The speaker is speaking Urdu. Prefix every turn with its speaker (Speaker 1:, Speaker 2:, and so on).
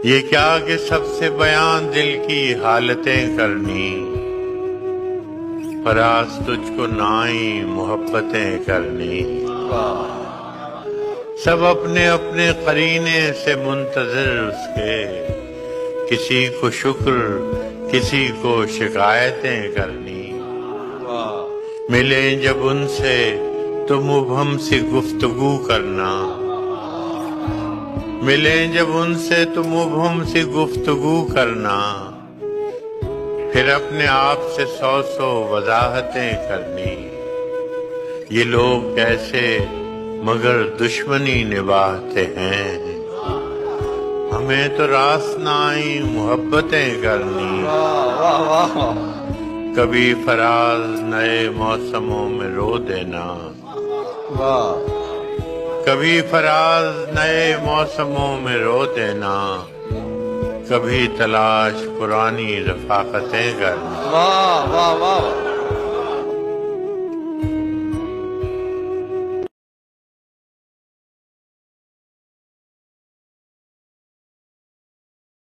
Speaker 1: یہ کیا کہ سب سے بیان دل کی حالتیں کرنی، فراز تجھ کو نائی محبتیں کرنی۔ سب اپنے اپنے قرینے سے منتظر اس کے، کسی کو شکر کسی کو شکایتیں کرنی۔ ملیں جب ان سے تو مبہم سی گفتگو کرنا، ملیں جب ان سے تو مبہم سی گفتگو کرنا، پھر اپنے آپ سے سو وضاحتیں کرنی۔ یہ لوگ کیسے مگر دشمنی نبھاتے ہیں، ہمیں تو راس نہ آئی محبتیں کرنی۔ کبھی فراز نئے موسموں میں رو دینا، کبھی فراز نئے موسموں میں رو دینا، کبھی تلاش پرانی رفاقتیں کرنا۔